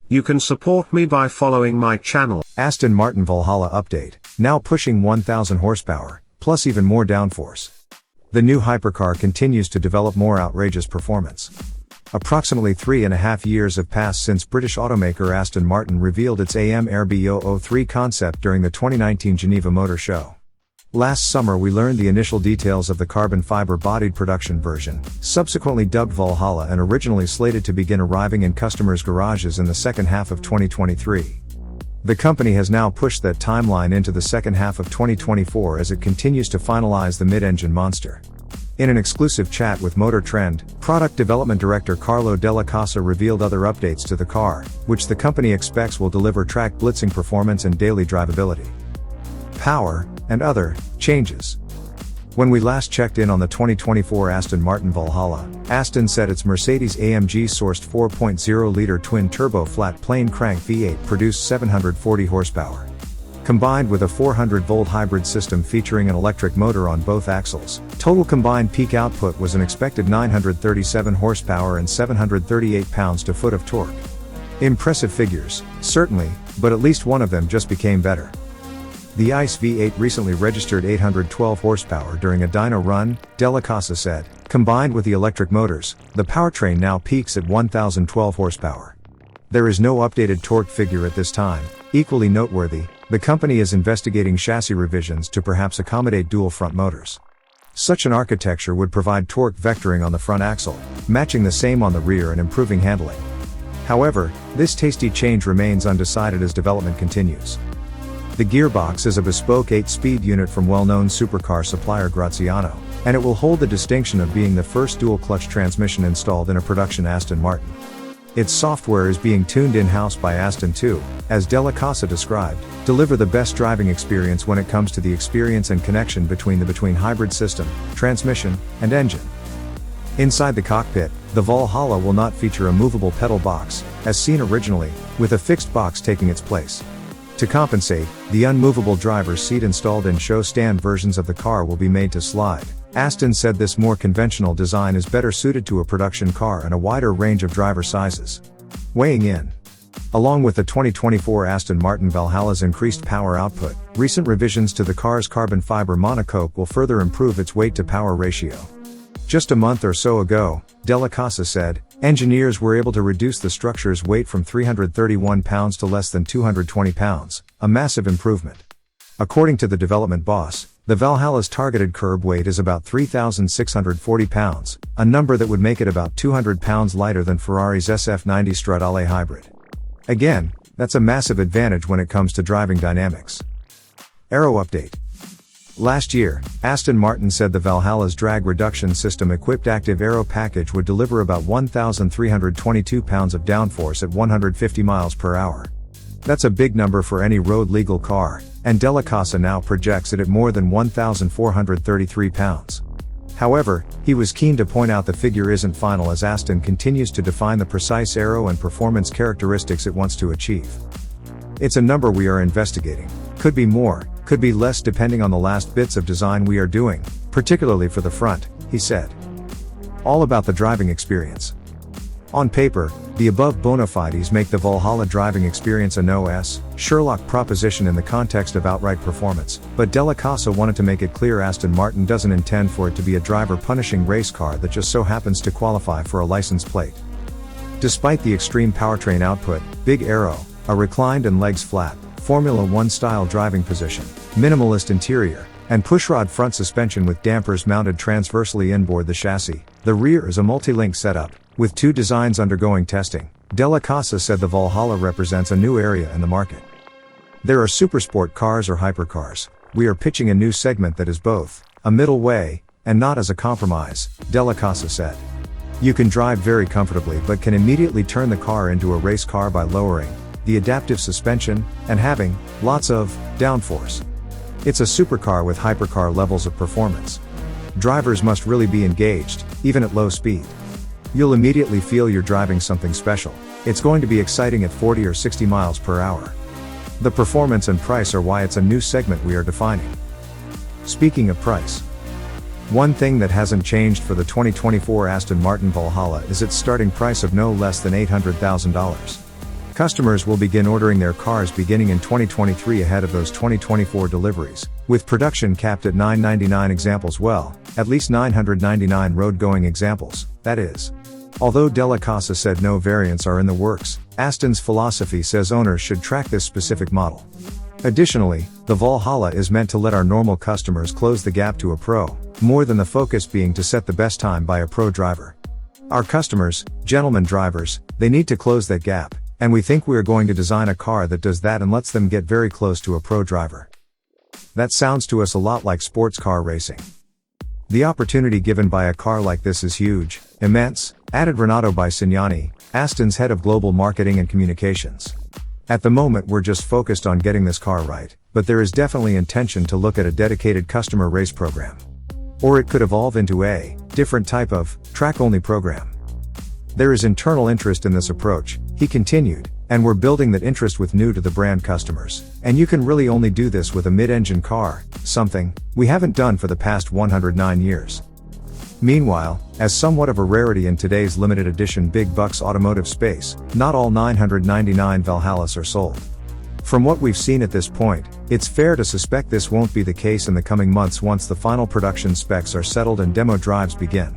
You can support me by following my channel. Aston Martin Valhalla update, now pushing 1000 horsepower, plus even more downforce. The new hypercar continues to develop more outrageous performance. Approximately 3.5 years have passed since British automaker Aston Martin revealed its AMRB003 concept during the 2019 Geneva Motor Show. Last summer we learned the initial details of the carbon-fiber-bodied production version, subsequently dubbed Valhalla and originally slated to begin arriving in customers' garages in the second half of 2023. The company has now pushed that timeline into the second half of 2024 as it continues to finalize the mid-engine monster. In an exclusive chat with MotorTrend, product development director Carlo Della Casa revealed other updates to the car, which the company expects will deliver track-blitzing performance and daily drivability. Power, and other changes. When we last checked in on the 2024 Aston Martin Valhalla, Aston said its Mercedes-AMG sourced 4.0-liter twin-turbo flat-plane crank V8 produced 740 horsepower. Combined with a 400-volt hybrid system featuring an electric motor on both axles, total combined peak output was an expected 937 horsepower and 738 pounds-to-foot of torque. Impressive figures, certainly, but at least one of them just became better. The ICE V8 recently registered 812 horsepower during a dyno run, Della Casa said. Combined with the electric motors, the powertrain now peaks at 1012 horsepower. There is no updated torque figure at this time. Equally noteworthy, the company is investigating chassis revisions to perhaps accommodate dual front motors. Such an architecture would provide torque vectoring on the front axle, matching the same on the rear and improving handling. However, this tasty change remains undecided as development continues. The gearbox is a bespoke 8-speed unit from well-known supercar supplier Graziano, and it will hold the distinction of being the first dual-clutch transmission installed in a production Aston Martin. Its software is being tuned in-house by Aston to, as Della Casa described, deliver the best driving experience when it comes to the experience and connection between the hybrid system, transmission, and engine. Inside the cockpit, the Valhalla will not feature a movable pedal box, as seen originally, with a fixed box taking its place. To compensate, the unmovable driver's seat installed in show stand versions of the car will be made to slide. Aston said this more conventional design is better suited to a production car and a wider range of driver sizes. Weighing in. Along with the 2024 Aston Martin Valhalla's increased power output, recent revisions to the car's carbon fiber monocoque will further improve its weight-to-power ratio. Just a month or so ago, Della Casa said, engineers were able to reduce the structure's weight from 331 pounds to less than 220 pounds, a massive improvement. According to the development boss, the Valhalla's targeted curb weight is about 3,640 pounds, a number that would make it about 200 pounds lighter than Ferrari's SF90 Stradale hybrid. Again, that's a massive advantage when it comes to driving dynamics. Aero update. Last year, Aston Martin said the Valhalla's drag reduction system-equipped active aero package would deliver about 1,322 pounds of downforce at 150 miles per hour. That's a big number for any road-legal car, and Della Casa now projects it at more than 1,433 pounds. However, he was keen to point out the figure isn't final as Aston continues to define the precise aero and performance characteristics it wants to achieve. It's a number we are investigating. Could be more, could be less depending on the last bits of design we are doing, particularly for the front, he said. All about the driving experience. On paper, the above bona fides make the Valhalla driving experience a no-S, Sherlock proposition in the context of outright performance, but Della Casa wanted to make it clear Aston Martin doesn't intend for it to be a driver-punishing race car that just so happens to qualify for a license plate. Despite the extreme powertrain output, big aero, a reclined and legs flat, Formula One style driving position, minimalist interior, and pushrod front suspension with dampers mounted transversely inboard the chassis, the rear is a multi-link setup, with two designs undergoing testing. Della Casa said the Valhalla represents a new area in the market. There are supersport cars or hypercars. We are pitching a new segment that is both, a middle way, and not as a compromise, Della Casa said. You can drive very comfortably but can immediately turn the car into a race car by lowering the adaptive suspension, and having lots of downforce. It's a supercar with hypercar levels of performance. Drivers must really be engaged, even at low speed. You'll immediately feel you're driving something special. It's going to be exciting at 40 or 60 miles per hour. The performance and price are why it's a new segment we are defining. Speaking of price, one thing that hasn't changed for the 2024 Aston Martin Valhalla is its starting price of no less than $800,000. Customers will begin ordering their cars beginning in 2023 ahead of those 2024 deliveries, with production capped at 999 examples, at least 999 road-going examples, that is. Although Della Casa said no variants are in the works, Aston's philosophy says owners should track this specific model. Additionally, the Valhalla is meant to let our normal customers close the gap to a pro, more than the focus being to set the best time by a pro driver. Our customers, gentlemen drivers, they need to close that gap, and we think we are going to design a car that does that and lets them get very close to a pro driver. That sounds to us a lot like sports car racing. The opportunity given by a car like this is huge, immense, added Renato Biassignani, Aston's head of global marketing and communications. At the moment we're just focused on getting this car right, but there is definitely intention to look at a dedicated customer race program. Or it could evolve into a different type of track-only program. There is internal interest in this approach, he continued, and we're building that interest with new to the brand customers, and you can really only do this with a mid-engine car, something we haven't done for the past 109 years. Meanwhile, as somewhat of a rarity in today's limited edition big bucks automotive space, not all 999 Valhallas are sold. From what we've seen at this point, it's fair to suspect this won't be the case in the coming months once the final production specs are settled and demo drives begin.